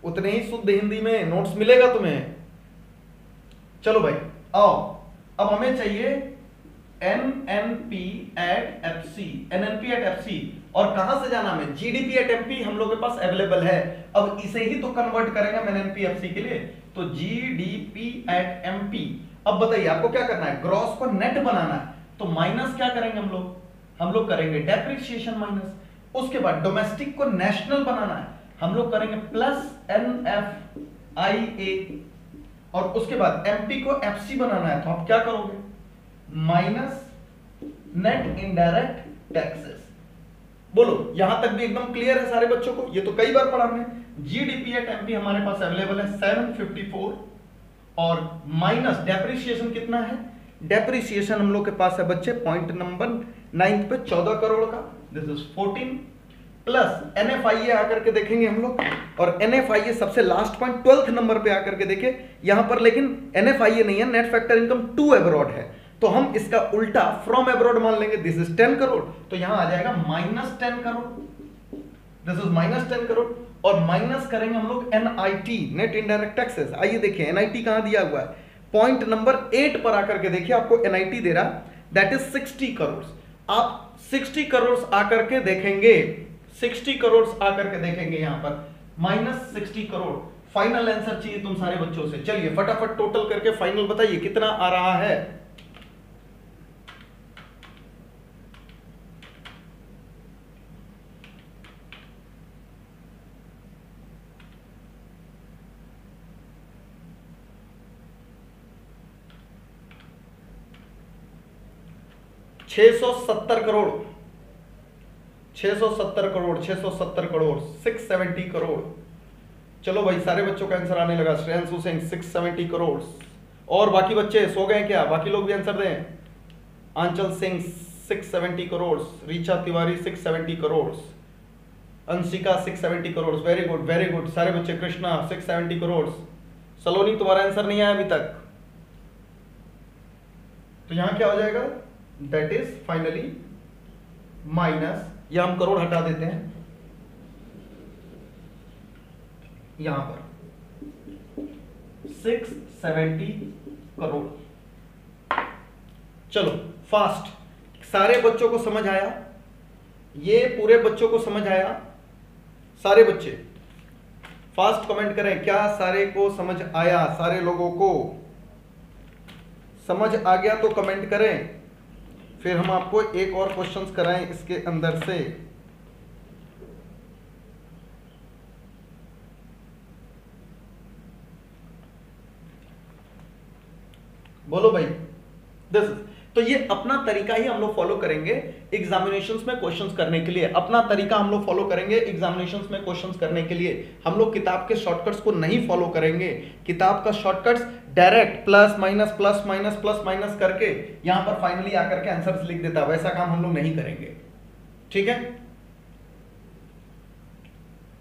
उतने ही शुद्ध हिंदी में नोट्स मिलेगा तुम्हें। चलो भाई आओ, अब हमें चाहिए NNP at FC, NNP at FC, और कहां से जाना हमें? GDP at MP हम लोग के पास अवेलेबल है। अब इसे ही तो कन्वर्ट करेंगे हम NNP FC के लिए, तो GDP at MP। अब बताइए आपको क्या करना है? ग्रॉस को नेट बनाना है, तो माइनस क्या करेंगे हम लोग? हम लोग करेंगे डेप्रिसिएशन माइनस। उसके बाद डोमेस्टिक को नेशनल बनाना है, हम लोग करेंगे प्लस NFIA, और उसके बाद MP को FC बनाना है, तो आप क्या करोगे? Minus net indirect taxes. बोलो यहां तक भी एकदम क्लियर है सारे बच्चों को? ये तो कई बार पढ़ा हमने। GDP एट MP हमारे पास अवेलेबल है 754, और माइनस डेप्रिसिएशन कितना है? डेप्रिसिएशन हम लोग के पास है बच्चे पॉइंट नंबर 9 पे 14 करोड़ का, दिस इज 14, प्लस NFIA आकर के देखेंगे हम लोग, और NFIA सबसे लास्ट पॉइंट 12th नंबर पे आकर के देखे यहां पर, लेकिन NFIA नहीं है, net factor income to abroad है, तो हम इसका उल्टा फ्रॉम अब्रॉड मान लेंगे, दिस इज 10 करोड़, तो यहां आ जाएगा minus 10 crore, this is minus 10 crore, और माइनस करेंगे हम लोग NIT, नेट इनडायरेक्ट टैक्सेस। आइए देखिए NIT कहां दिया हुआ है, पॉइंट नंबर 8 पर आकर के देखिए आपको NIT दे रहा, दैट इज 60 करोड़। आप 60 करोड़ आकर के देखेंगे, 60 करोड़ आकर के देखेंगे यहां पर माइनस 60 करोड़। फाइनल आंसर चाहिए तुम सारे बच्चों से, चलिए फटाफट टोटल करके फाइनल बताइए कितना आ रहा है। $670 करोड़, 670 करोड़, 670 करोड़, 670 करोड़। चलो भाई सारे बच्चों का आंसर आने लगा। श्रेयांशु सिंह 670 करोड़, और बाकी बच्चे सो गए क्या? बाकी लोग भी आंसर दें। Anchal Singh 670 crore, Richa Tiwari 670 crore, Anshika 670 crore, very good very good सारे बच्चे। कृष्णा 670 करोड़। सलोनी तुम्हारा आंसर नहीं आया अभी तक, तो यहां क्या हो जाएगा? दैट इज फाइनली माइनस, या हम करोड़ हटा देते हैं यहां पर 670 करोड़। चलो फास्ट, सारे बच्चों को समझ आया? ये पूरे बच्चों को समझ आया? सारे बच्चे फास्ट कमेंट करें, क्या सारे को समझ आया? सारे लोगों को समझ आ गया तो कमेंट करें, फिर हम आपको एक और क्वेश्चंस कराएं इसके अंदर से। बोलो भाई। दिस तो ये अपना तरीका ही हम लोग फॉलो करेंगे एग्जामिनेशंस में क्वेश्चंस करने के लिए, अपना तरीका हम लोग फॉलो करेंगे एग्जामिनेशंस में क्वेश्चंस करने के लिए। हम लोग किताब के शॉर्टकट्स को नहीं फॉलो करेंगे। किताब का shortcuts direct plus minus plus minus plus minus करके यहां पर फाइनली आकर के आंसर्स लिख देता, वैसा काम हम लोग नहीं करेंगे। ठीक है,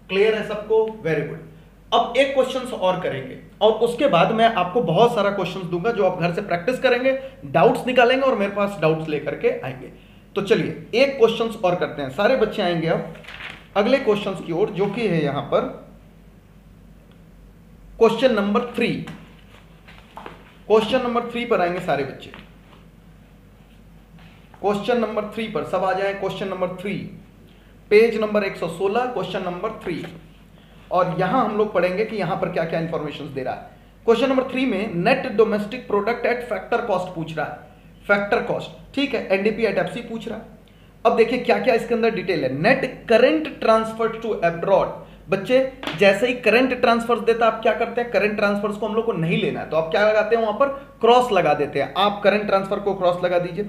क्लियर है सबको? Very good. अब एक क्वेश्चंस और करेंगे, और उसके बाद मैं आपको बहुत सारा क्वेश्चंस दूंगा जो आप घर से प्रैक्टिस करेंगे, डाउट्स निकालेंगे और मेरे पास डाउट्स लेकर के आएंगे। तो चलिए एक क्वेश्चंस और करते हैं, सारे बच्चे आएंगे अब अगले क्वेश्चंस की ओर, जो कि है यहां पर क्वेश्चन नंबर 3। क्वेश्चन नंबर 3 पर आएंगे सारे बच्चे। क्वेश्चन नंबर 3 पर सब आ जाए। Question number 3 page number 116, question number 3, और यहां हम लोग पढ़ेंगे कि यहां पर क्या क्या इंफॉर्मेशन दे रहा है। क्वेश्चन नंबर 3 में net domestic product at factor cost पूछ रहा है। फैक्टर कॉस्ट, ठीक है, एनडीपी एट एफसी पूछ रहा है। अब देखिए क्या क्या इसके अंदर डिटेल है। Net current transfer to abroad, बच्चे जैसे ही करंट ट्रांसफर देता आप क्या करते हैं? करंट ट्रांसफर्स को हम लोग को नहीं लेना है, तो आप क्या लगाते हैं? वहां पर क्रॉस लगा देते हैं। आप करंट ट्रांसफर को क्रॉस लगा दीजिए।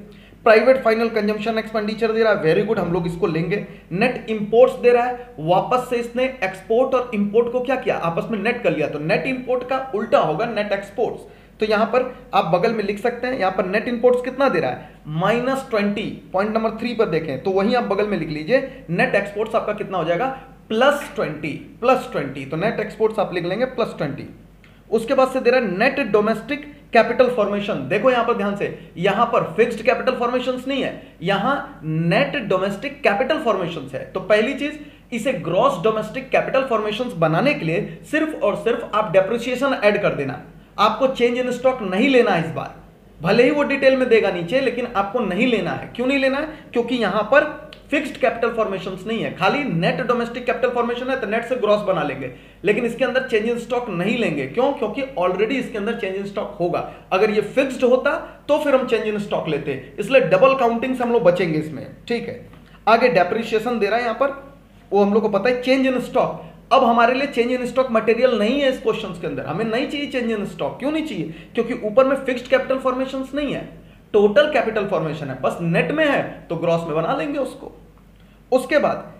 प्राइवेट फाइनल कंजम्पशन एक्सपेंडिचर दे रहा है, वेरी गुड, हम लोग इसको लेंगे। नेट इंपोर्ट्स दे रहा है, वापस से इसने एक्सपोर्ट और इंपोर्ट को क्या किया? आपस में नेट कर लिया, तो नेट इंपोर्ट का उल्टा होगा नेट एक्सपोर्ट्स। तो यहां पर आप बगल में लिख सकते हैं, यहां पर नेट इंपोर्ट्स कितना दे रहा है? -20। पॉइंट नंबर 3 पर देखें तो वहीं आप बगल में लिख लीजिए नेट एक्सपोर्ट्स आपका कितना हो जाएगा? +20। तो नेट एक्सपोर्ट्स आप लिख लेंगे +20। उसके बाद से दे रहा है नेट डोमेस्टिक कैपिटल फॉर्मेशन, देखो यहां पर ध्यान से, यहां पर फिक्स्ड कैपिटल फॉर्मेशंस नहीं है, यहां नेट डोमेस्टिक कैपिटल फॉर्मेशंस है। तो पहली चीज, इसे ग्रॉस डोमेस्टिक कैपिटल फॉर्मेशंस बनाने के लिए सिर्फ और सिर्फ आप डेप्रिसिएशन ऐड कर देना, आपको चेंज इन स्टॉक नहीं लेना है इस बार। भले ही वो डिटेल में देगा नीचे, लेकिन आपको नहीं लेना है। क्यों नहीं लेना है? क्योंकि यहां पर फिक्स्ड कैपिटल फॉर्मेशंस नहीं है, खाली नेट डोमेस्टिक कैपिटल फॉर्मेशन है, तो नेट से ग्रॉस बना लेंगे, लेकिन इसके अंदर चेंज इन स्टॉक नहीं लेंगे। क्यों? क्योंकि ऑलरेडी इसके अंदर चेंज इन स्टॉक होगा। अगर ये फिक्स्ड होता तो फिर हम चेंज इन स्टॉक लेते, इसलिए डबल काउंटिंग से हम लोग बचेंगे इसमें। ठीक है, आगे डेप्रिसिएशन दे रहा है यहां पर, वो हम लोग को पता है चेंज इन स्टॉक। अब हमारे लिए चेंज इन स्टॉक मटेरियल नहीं है इस क्वेश्चन के अंदर, हमें नहीं चाहिए चेंज इन स्टॉक। क्यों नहीं चाहिए? क्योंकि ऊपर में फिक्स्ड कैपिटल फॉर्मेशंस नहीं है, टोटल कैपिटल फॉर्मेशन है, बस नेट में है तो ग्रॉस में बना लेंगे उसको। उसके बाद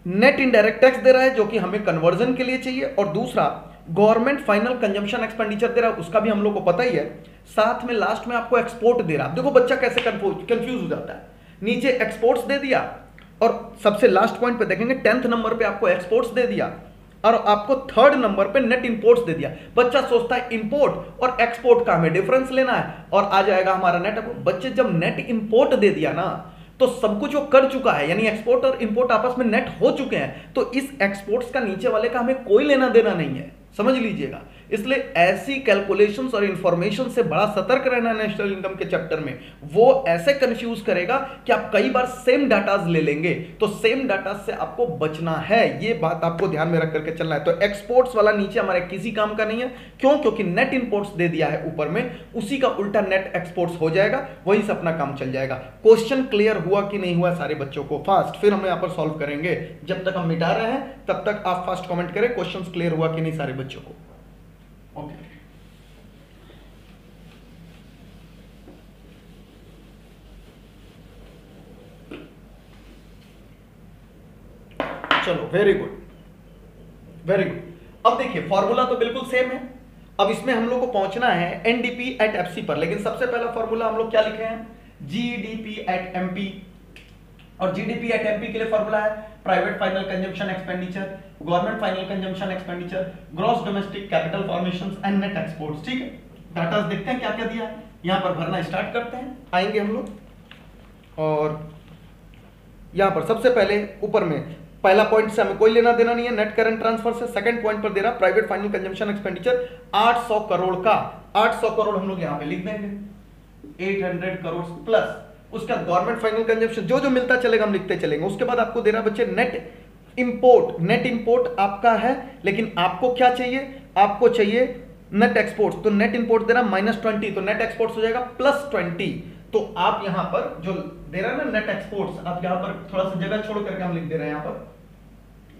नेट इनडायरेक्ट टैक्स दे रहा है जो कि हमें कन्वर्जन के लिए चाहिए, और दूसरा गवर्नमेंट फाइनल कंजम्पशन एक्सपेंडिचर दे रहा है, उसका भी हम लोग को पता ही है। साथ में लास्ट में आपको एक्सपोर्ट दे रहा है। देखो बच्चा कैसे कंफ्यूज हो जाता है, नीचे एक्सपोर्ट्स दे दिया और सबसे लास्ट पॉइंट पे देखेंगे 10th नंबर पे आपको एक्सपोर्ट्स दे दिया और आपको 3rd नंबर पे नेट इंपोर्ट्स दे दिया। बच्चा सोचता है इंपोर्ट और एक्सपोर्ट का हमें डिफरेंस लेना है और आ जाएगा हमारा नेट। बच्चे जब नेट इंपोर्ट दे दिया ना तो सब कुछ वो कर चुका है, यानी एक्सपोर्ट और इंपोर्ट आपस में नेट हो चुके हैं, तो इस एक्सपोर्ट्स का नीचे वाले का हमें कोई लेना देना नहीं है, समझ लीजिएगा। इसलिए ऐसी कैलकुलेशंस और इंफॉर्मेशन से बड़ा सतर्क रहना नेशनल इनकम के चैप्टर में। वो ऐसे कंफ्यूज करेगा कि आप कई बार सेम डाटाज ले लेंगे, तो सेम डाटा से आपको बचना है, ये बात आपको ध्यान में रख करके चलना है। तो एक्सपोर्ट्स वाला नीचे हमारे किसी काम का नहीं है। क्यों? क्योंकि नेट इंपोर्ट्स दे दिया है ऊपर में, उसी का उल्टा नेट एक्सपोर्ट्स हो जाएगा, वहीं से अपना काम चल जाएगा। क्वेश्चन क्लियर हुआ कि नहीं हुआ सारे बच्चों को? फास्ट, फिर हम यहाँ पर सॉल्व करेंगे। जब तक हम मिटा रहे हैं तब तक आप फास्ट कमेंट करें क्वेश्चन क्लियर हुआ कि नहीं सारे बच्चों को। ओके, चलो वेरी गुड वेरी गुड। अब देखिए फॉर्मूला तो बिल्कुल सेम है। अब इसमें हम लोग को पहुंचना है एनडीपी एट एफसी पर, लेकिन सबसे पहला फॉर्मूला हम लोग क्या लिखे हैं? GDP at MP. और जीडीपी एट एमपी के लिए फॉर्मूला है private final consumption expenditure, government final consumption expenditure, gross domestic capital formations and net exports. ठीक है, डाटा देखते हैं क्या क्या दिया है, यहां पर भरना स्टार्ट करते हैं। आएंगे हम लोग और यहां पर सबसे पहले ऊपर में पहला पॉइंट से हमें कोई लेना देना नहीं है, नेट करंट ट्रांसफर से। सेकंड पॉइंट पर दे रहा private final consumption expenditure 800 crore का, 800 करोड़ हम लोग यहां पे लिख देंगे, 800 करोड़ प्लस उसका गवर्नमेंट फाइनल कंजम्पशन, जो जो मिलता चलेगा हम लिखते चलेंगे। उसके बाद आपको दे रहा बच्चे नेट इंपोर्ट। नेट इंपोर्ट आपका है, लेकिन आपको क्या चाहिए? आपको चाहिए नेट एक्सपोर्ट्स, तो नेट इंपोर्ट दे रहा -20, तो नेट एक्सपोर्ट्स हो जाएगा +20। तो आप यहां पर जो दे रहा है ना नेट एक्सपोर्ट्स, आप यहां पर थोड़ा सा जगह छोड़ करके हम लिख दे रहे हैं यहां पर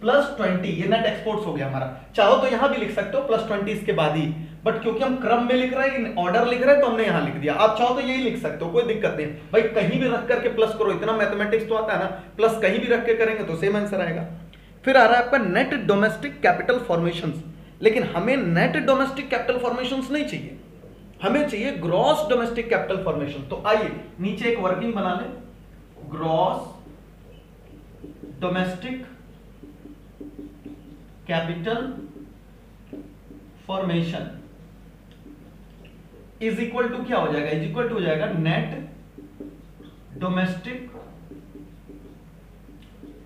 +20, ये नेट एक्सपोर्ट्स हो गया हमारा। चाहो तो यहां भी लिख सकते हो +20 इसके बाद ही, बट क्योंकि हम क्रम में लिख रहे हैं, ऑर्डर लिख रहे हैं, तो हमने यहां लिख दिया। आप चाहो तो यही लिख सकते हो, कोई दिक्कत नहीं भाई, कहीं भी रख करके प्लस करो, इतना मैथमेटिक्स तो आता है ना, प्लस कहीं भी रख के करेंगे तो सेम आंसर आएगा। फिर आ रहा है आपका नेट डोमेस्टिक कैपिटल फॉर्मेशंस, लेकिन हमें नेट डोमेस्टिक कैपिटल फॉर्मेशंस नहीं चाहिए, हमें चाहिए ग्रॉस डोमेस्टिक कैपिटल फॉर्मेशन। तो आइए नीचे एक वर्किंग बना लें, gross domestic capital formation is equal to क्या हो जाएगा? इज इक्वल टू हो जाएगा net domestic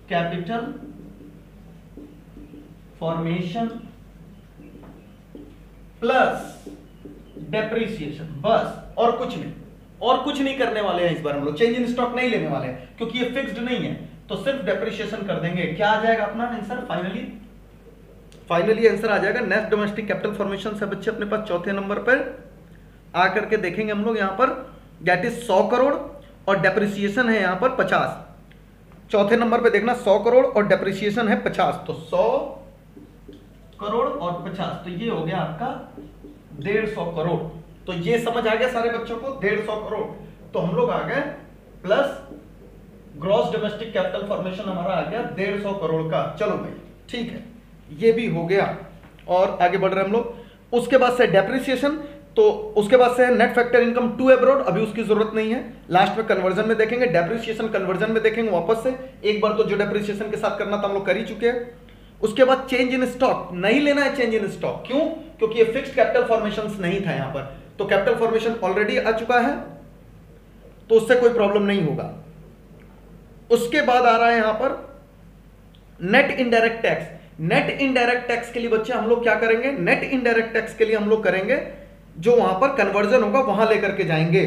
capital formation plus depreciation, बस और कुछ नहीं, और कुछ नहीं करने वाले हैं इस बार हम लोग। चेंज इन स्टॉक नहीं लेने वाले हैं क्योंकि ये फिक्स्ड नहीं है, तो सिर्फ डेप्रिसिएशन कर देंगे। क्या आ जाएगा अपना आंसर? फाइनली आंसर आ जाएगा नेट डोमेस्टिक कैपिटल फॉर्मेशन से बच्चे अपने पास चौथे नंबर पर आकर के देखेंगे हम लोग यहां पर, दैट इज 100 करोड़ और डेप्रिसिएशन है यहां पर 50। चौथे नंबर पे देखना 100 करोड़ और डेप्रिसिएशन है 50, तो 100 करोड़ और 50, तो ये हो गया आपका 150 करोड़। तो ये समझ आ गया सारे बच्चों को? 150 करोड़। तो हम लोग आ गए plus gross domestic capital formation हमारा आ गया 150 करोड़ का। चलो भाई ठीक है, ये भी हो गया और आगे बढ़ रहे हम लोग। उसके बाद से डेप्रिसिएशन, तो उसके बाद से net factor income to abroad, अभी उसकी जरूरत नहीं है, लास्ट में कन्वर्जन में देखेंगे, डेप्रिसिएशन कन्वर्जन में देखेंगे वापस से। एक बार तो जो डेप्रिसिएशन के साथ करना था हम लोग कर ही चुके हैं। उसके बाद चेंज इन स्टॉक नहीं लेना है, चेंज इन स्टॉक क्यों? क्योंकि ये फिक्स्ड कैपिटल फॉर्मेशंस नहीं था यहाँ पर, तो कैपिटल फॉर्मेशन ऑलरेडी आ चुका है, तो उससे कोई प्रॉब्लम नहीं होगा। उसके बाद आ रहा है यहां पर net indirect tax. Net indirect tax के लिए बच्चे हम लोग क्या करेंगे, नेट इनडायरेक्ट टैक्स के लिए हम लोग करेंगे जो वहां पर कन्वर्जन होगा वहां लेकर के जाएंगे।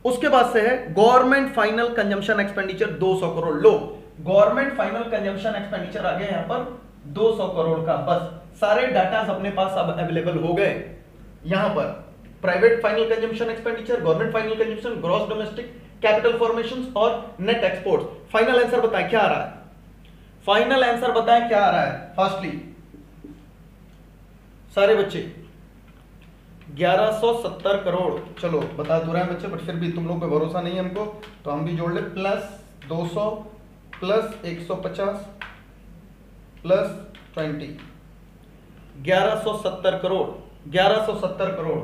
उसके बाद से है government final consumption expenditure 200 crore. लो, गवर्नमेंट फाइनल कंजम्पशन एक्सपेंडिचर आ गया यहां पर 200 करोड़ का। बस सारे डाटा अपने पास अब अवेलेबल हो गए। यहां पर private final consumption expenditure, government final consumption, gross domestic, capital formation और नेट एक्सपोर्ट। फाइनल आंसर बताएं क्या आ रहा है, फाइनल आंसर बताएं क्या आ रहा है फास्टली सारे बच्चे। 1170 करोड़। चलो बता तो रहे हैं बच्चे, बट फिर भी तुम लोग पे भरोसा नहीं है हमको, तो हम भी जोड़ ले। Plus 200 plus 150 plus 20, 1170 crore. 1170 crore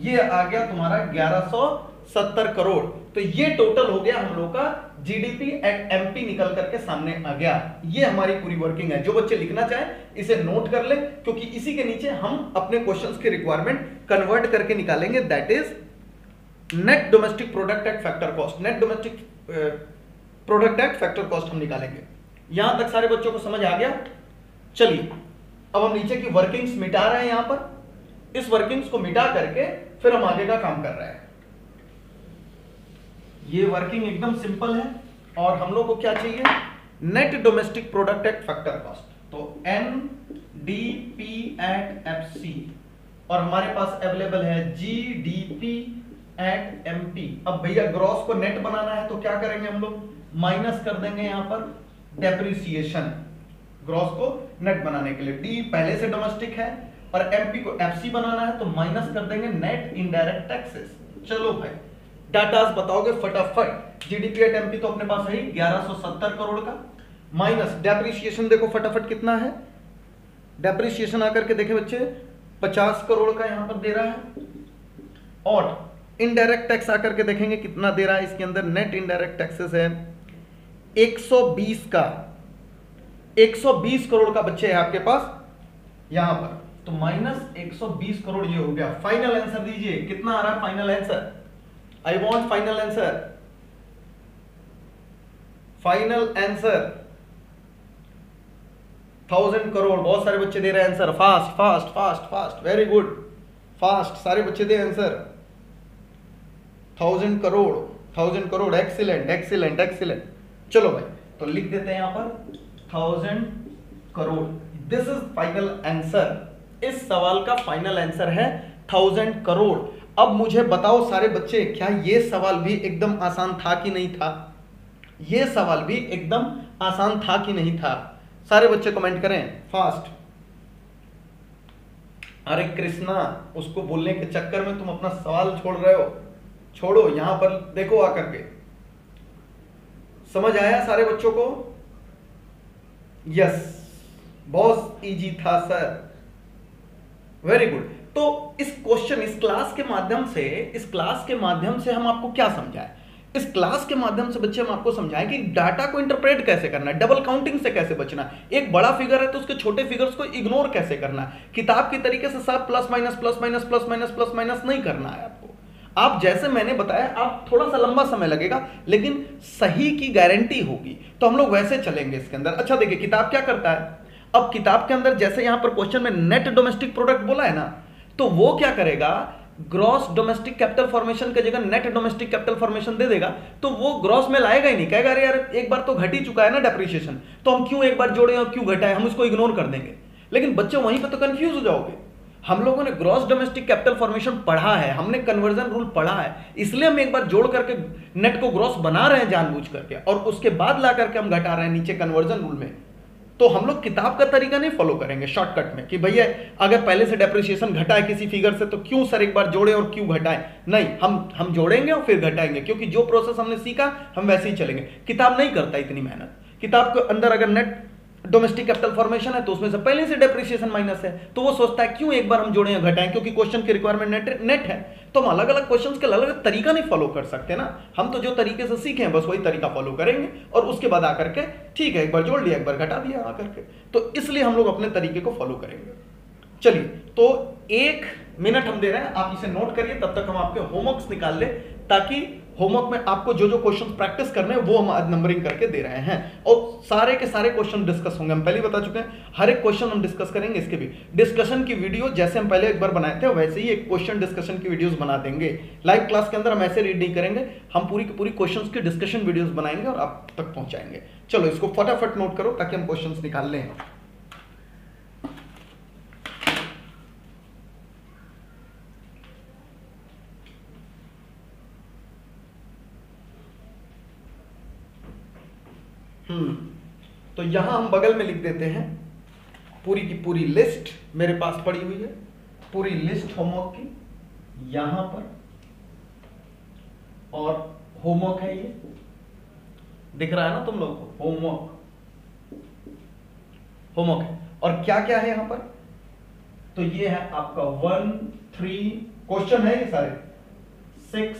ये आ गया तुम्हारा 1170 करोड़। तो ये टोटल हो गया हम लोग का जीडीपी एट एमपी निकल करके सामने आ गया। ये हमारी पूरी वर्किंग है। जो बच्चे लिखना चाहें इसे नोट कर ले, क्योंकि इसी के नीचे हम अपने क्वेश्चंस के रिक्वायरमेंट कन्वर्ट करके निकालेंगे। That is net domestic product at factor cost. Net domestic product at factor cost हम निकालेंगे। यहां तक सारे बच्चों को समझ आ गया। चलिए अब हम नीचे की वर्किंग्स मिटा रहे हैं। यहां पर इस वर्किंग्स को मिटा करके फिर हम आगे का काम कर रहे हैं। ये वर्किंग एकदम सिंपल है और हम लोग को क्या चाहिए, net domestic product at factor cost. तो एनडीपी एट एफसी और हमारे पास अवेलेबल है जीडीपी एट एमपी। अब भैया ग्रॉस को नेट बनाना है तो क्या करेंगे हम लोग, माइनस कर देंगे यहां पर डेप्रिसिएशन। ग्रॉस को नेट बनाने के लिए डी पहले से डोमेस्टिक है और एमपी को एफसी बनाना है तो माइनस कर देंगे नेट इनडायरेक्ट टैक्सेस। चलो भाई डाटास बताओगे फटाफट। जीडीपी एट एमपी तो अपने पास है 1170 करोड़ का, माइनस डेप्रिसिएशन देखो फटाफट कितना है। डेप्रिसिएशन आकर के देखें बच्चे 50 करोड़ का यहां पर दे रहा है, और इनडायरेक्ट टैक्स आकर के देखेंगे कितना दे रहा है। इसके अंदर नेट इनडायरेक्ट टैक्सेस है 120 का, 120 करोड़ का बच्चे है आपके पास यहां पर, तो माइनस 120 करोड़ ये हो गया। फाइनल आंसर दीजिए कितना आ रहा है final answer. I want final answer. Final answer 1000 crore. बहुत सारे बच्चे दे रहे हैं answer. Fast fast fast fast, very good, fast सारे बच्चे दे answer. 1000 crore, 1000 crore, excellent excellent excellent. चलो भाई तो लिख देते हैं यहां पर 1000 crore. This is final answer. इस सवाल का फाइनल आंसर है 1000 करोड़। अब मुझे बताओ सारे बच्चे, क्या ये सवाल भी एकदम आसान था कि नहीं था? ये सवाल भी एकदम आसान था कि नहीं था? सारे बच्चे कमेंट करें फास्ट। अरे कृष्णा, उसको बोलने के चक्कर में तुम अपना सवाल छोड़ रहे हो। छोड़ो, यहां पर देखो आकर के। समझ आया सारे बच्चों को? यस, बहुत इजी था सर, वेरी गुड। तो इस क्वेश्चन, इस क्लास के माध्यम से हम आपको क्या समझाएं? इस क्लास के माध्यम से बच्चे हम आपको समझाएं कि डाटा को इंटरप्रेट कैसे करना है, डबल काउंटिंग से कैसे बचना है। एक बड़ा फिगर है तो उसके छोटे फिगर्स को इग्नोर कैसे करना है। किताब की तरीके से सब plus minus plus minus plus minus plus minus नहीं करना है आपको। आप जैसे मैंने बताया, आप थोड़ा सा लंबा समय लगेगा लेकिन सही की गारंटी होगी, तो हम लोग वैसे चलेंगे इसके अंदर। अच्छा देखिए किताब क्या करता है। अब किताब के अंदर जैसे यहां पर क्वेश्चन में नेट डोमेस्टिक प्रोडक्ट बोला है ना, तो वो क्या करेगा, ग्रॉस डोमेस्टिक कैपिटल फॉर्मेशन की जगह नेट डोमेस्टिक कैपिटल फॉर्मेशन दे देगा। तो वो ग्रॉस में लाएगा ही नहीं, कहेगा अरे यार एक बार तो घट ही चुका है ना डेप्रिसिएशन, तो हम क्यों एक बार जोड़े और क्यों घटाए, हम उसको इग्नोर कर देंगे। लेकिन बच्चे वहीं पे तो कंफ्यूज हो जाओगे। हम लोगों ने ग्रॉस डोमेस्टिक कैपिटल फॉर्मेशन पढ़ा है, हमने कन्वर्जन रूल पढ़ा है, इसलिए हम एक बार जोड़ करके नेट को ग्रॉस बना रहे हैं जानबूझ करके, और उसके बाद ला करके हम घटा रहे हैं नीचे कन्वर्जन रूल में। तो हम लोग किताब का तरीका नहीं फॉलो करेंगे शॉर्टकट में कि भैया अगर पहले से डेप्रिसिएशन घटा है किसी फिगर से तो क्यों सर एक बार जोड़े और क्यों घटाएं। नहीं, हम जोड़ेंगे और फिर घटाएंगे, क्योंकि जो प्रोसेस हमने सीखा हम वैसे ही चलेंगे। किताब नहीं करता इतनी मेहनत। किताब के अंदर अगर नेट डोमेस्टिक कैपिटल फॉर्मेशन है तो उसमें से पहले से डेप्रिसिएशन माइनस है, तो वो सोचता है क्यों एक बार हम जोड़ें या घटाएं, क्योंकि क्वेश्चन की रिक्वायरमेंट नेट है। तो हम अलग अलग क्वेश्चंस के अलग अलग तरीका नहीं फॉलो कर सकते ना। हम तो जो तरीके से सीखे हैं बस वही तरीका फॉलो करेंगे, और उसके बाद आकर के ठीक है एक बार जोड़ लिया एक बार घटा दिया आकर के, तो इसलिए हम लोग अपने तरीके को फॉलो करेंगे। चलिए, तो 1 मिनट हम दे रहे हैं, आप इसे नोट करिए, तब तक हम आपके होमवर्क्स निकाल ले, ताकि होमवर्क में आपको जो जो क्वेश्चन प्रैक्टिस करने हैं वो हम आज नंबरिंग करके दे रहे हैं, और सारे के सारे क्वेश्चन डिस्कस होंगे। हम पहले ही बता चुके हैं, हर एक क्वेश्चन हम डिस्कस करेंगे। इसके भी डिस्कशन की वीडियो जैसे हम पहले एक बार बनाए थे वैसे ही एक क्वेश्चन डिस्कशन की वीडियोस बना देंगे। लाइव क्लास के अंदर हम ऐसे रीड नहीं करेंगे, हम पूरी की पूरी क्वेश्चंस की डिस्कशन वीडियोस बनाएंगे और आप तक पहुंचाएंगे। चलो इसको फटाफट नोट करो ताकि हम क्वेश्चंस निकाल लें। तो यहां हम बगल में लिख देते हैं पूरी की पूरी लिस्ट मेरे पास पड़ी हुई है, पूरी लिस्ट होमवर्क की यहां पर, और होमवर्क है ये दिख रहा है ना तुम लोग को, होमवर्क है। और क्या क्या है यहां पर, तो ये है आपका 1 3 क्वेश्चन है ये सारे, 6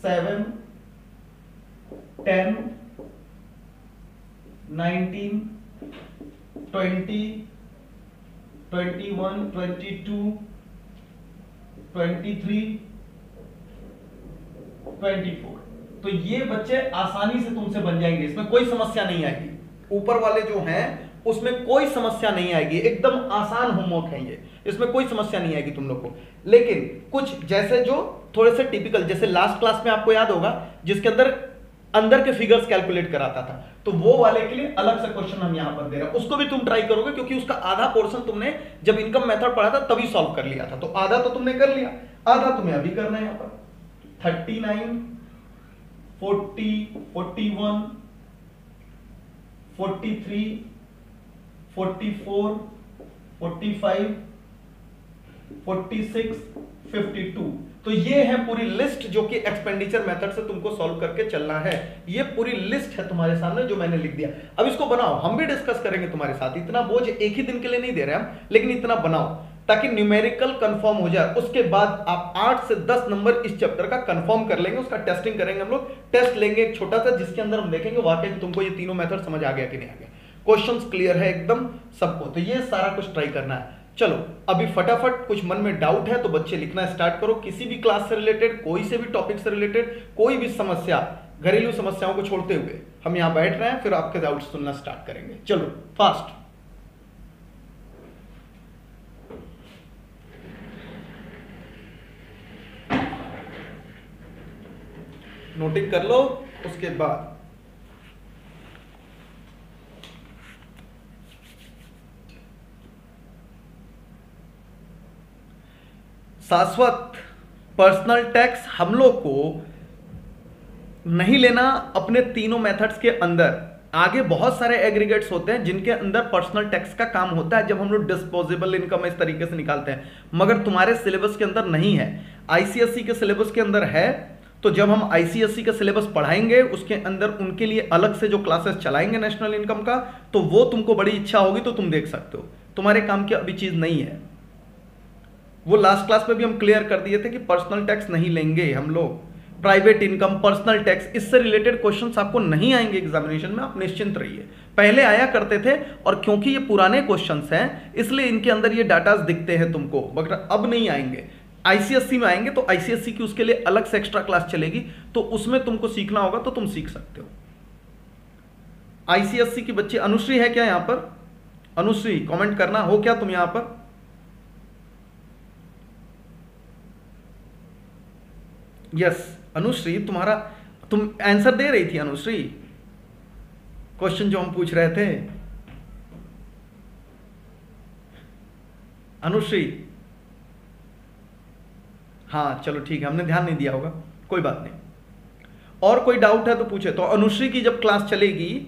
7 10 19 20 21 22 23 24। तो ये बच्चे आसानी से तुमसे बन जाएंगे, इसमें कोई समस्या नहीं आएगी। ऊपर वाले जो हैं उसमें कोई समस्या नहीं आएगी, एकदम आसान होमवर्क है ये, इसमें कोई समस्या नहीं आएगी तुम लोग को। लेकिन कुछ जैसे जो थोड़े से टिपिकल, जैसे लास्ट क्लास में आपको याद होगा जिसके अंदर के फिगर्स कैलकुलेट कराता था, तो वो वाले के लिए अलग से क्वेश्चन हम यहां पर दे रहे हैं। उसको भी तुम ट्राई करोगे क्योंकि उसका आधा पोर्शन तुमने जब इनकम मेथड पढ़ा था तभी सॉल्व कर लिया था, तो आधा तो तुमने कर लिया, आधा तुम्हें अभी करना है। यहां पर 39 40 41 43 44 45 46 52। तो ये है पूरी लिस्ट जो कि एक्सपेंडिचर मेथड से तुमको सॉल्व करके चलना है। ये पूरी लिस्ट है तुम्हारे सामने जो मैंने लिख दिया। अब इसको बनाओ, हम भी डिस्कस करेंगे तुम्हारे साथ। इतना बोझ एक ही दिन के लिए नहीं दे रहे हम, लेकिन इतना बनाओ ताकि न्यूमेरिकल कंफर्म हो जाए। उसके बाद आप 8 से 10 नंबर इस चैप्टर का कंफर्म कर लेंगे, उसका टेस्टिंग करेंगे। हम लोग टेस्ट लेंगे एक छोटा सा, जिसके अंदर हम देखेंगे वाकई तुमको ये तीनों मेथड समझ आ गया कि नहीं आ गया, क्वेश्चंस क्लियर है एकदम सबको। तो ये सारा कुछ ट्राई करना है। चलो अभी फटाफट कुछ मन में डाउट है तो बच्चे लिखना स्टार्ट करो, किसी भी क्लास से रिलेटेड, कोई से भी टॉपिक से रिलेटेड, कोई भी समस्या, घरेलू समस्याओं को छोड़ते हुए हम यहां बैठ रहे हैं, फिर आपके डाउट सुनना स्टार्ट करेंगे। चलो फास्ट, नोटिंग कर लो। उसके बाद शाश्वत पर्सनल टैक्स हम लोग को नहीं लेना अपने तीनों मेथड्स के अंदर। आगे बहुत सारे एग्रीगेट्स होते हैं जिनके अंदर पर्सनल टैक्स का काम होता है, जब हम लोग डिस्पोजेबल इनकम इस तरीके से निकालते हैं, मगर तुम्हारे सिलेबस के अंदर नहीं है। आईसीएसई के सिलेबस के अंदर है, तो जब हम आईसीएसई का सिलेबस पढ़ाएंगे उसके अंदर उनके लिए अलग से जो क्लासेस चलाएंगे नेशनल इनकम का, तो वो तुमको बड़ी इच्छा होगी तो तुम देख सकते हो। तुम्हारे काम की अभी चीज नहीं है। वो लास्ट क्लास में भी हम क्लियर कर दिए थे कि पर्सनल टैक्स नहीं लेंगे हम लोग, प्राइवेट इनकम, पर्सनल टैक्स, इससे रिलेटेड क्वेश्चंस आपको नहीं आएंगे एग्जामिनेशन में, आप निश्चिंत रहिए। पहले आया करते थे, और क्योंकि ये पुराने क्वेश्चंस हैं इसलिए इनके अंदर ये डाटास दिखते हैं तुमको, मगर अब नहीं आएंगे। आईसीएसई में आएंगे तो आईसीएसई की उसके लिए अलग से एक्स्ट्रा क्लास चलेगी, तो उसमें तुमको सीखना होगा तो तुम सीख सकते हो। आईसीएसई की बच्चे, अनुश्री है क्या यहां पर? अनुश्री कमेंट करना, हो क्या तुम यहां पर? यस अनुश्री, तुम आंसर दे रही थी अनुश्री, क्वेश्चन जो हम पूछ रहे थे। अनुश्री हाँ चलो ठीक है, हमने ध्यान नहीं दिया होगा, कोई बात नहीं। और कोई डाउट है तो पूछे। तो अनुश्री की जब क्लास चलेगी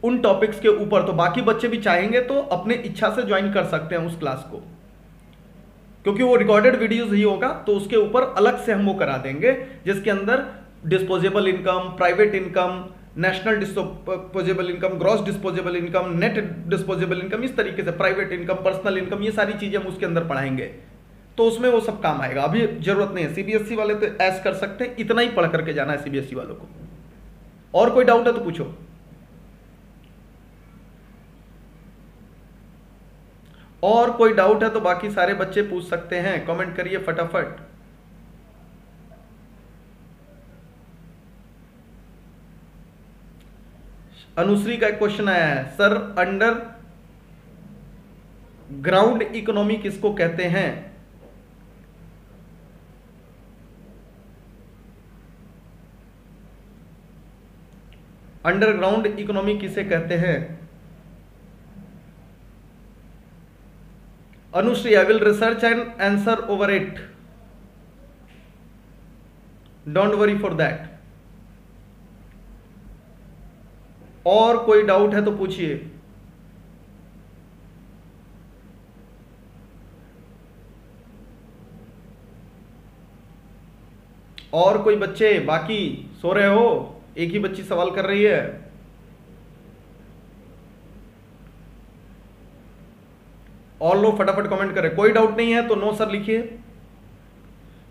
उन टॉपिक्स के ऊपर, तो बाकी बच्चे भी चाहेंगे तो अपने इच्छा से ज्वाइन कर सकते हैं उस क्लास को, क्योंकि वो रिकॉर्डेड वीडियोस ही होगा, तो उसके ऊपर अलग से हम वो करा देंगे जिसके अंदर disposable income, private income, national disposable income, gross disposable income, net disposable income, इस तरीके से प्राइवेट इनकम, पर्सनल इनकम, ये सारी चीजें हम उसके अंदर पढ़ाएंगे, तो उसमें वो सब काम आएगा। अभी जरूरत नहीं है। सीबीएसई वाले तो ऐस कर सकते हैं, इतना ही पढ़ करके जाना है सीबीएसई वालों को। और कोई डाउट है तो पूछो। और कोई डाउट है तो बाकी सारे बच्चे पूछ सकते हैं, कमेंट करिए फटाफट। अनुश्री का एक क्वेश्चन आया है, सर अंडर ग्राउंड इकोनॉमी किसको कहते हैं? अंडरग्राउंड इकोनॉमी किसे कहते हैं? Anushri, I will research and answer over it, don't worry for that. और कोई डाउट है तो पूछिए। और कोई बच्चे बाकी सो रहे हो? एक ही बच्ची सवाल कर रही है। और लोग फटाफट कमेंट करें। कोई डाउट नहीं है तो नो सर लिखिए।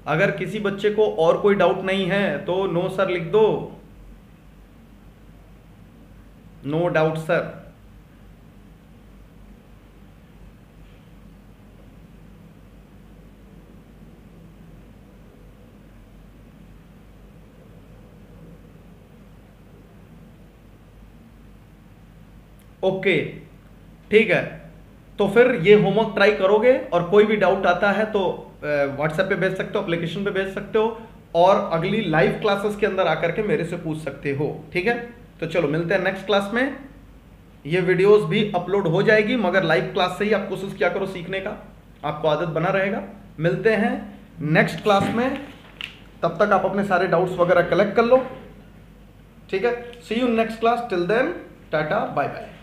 अगर किसी बच्चे को और कोई डाउट नहीं है तो नो सर लिख दो, नो डाउट सर। ओके ठीक है, तो फिर ये होमवर्क ट्राई करोगे और कोई भी डाउट आता है तो व्हाट्सएप पे भेज सकते हो, एप्लीकेशन पे भेज सकते हो, और अगली लाइव क्लासेस के अंदर आकर के मेरे से पूछ सकते हो। ठीक है, तो चलो मिलते हैं नेक्स्ट क्लास में। ये वीडियोस भी अपलोड हो जाएगी, मगर लाइव क्लास से ही आप कोशिश क्या करो सीखने का, आपको आदत बना रहेगा। मिलते हैं नेक्स्ट क्लास में, तब तक आप अपने सारे डाउट्स वगैरह कलेक्ट कर लो। ठीक है, see you next class, till then tata bye bye.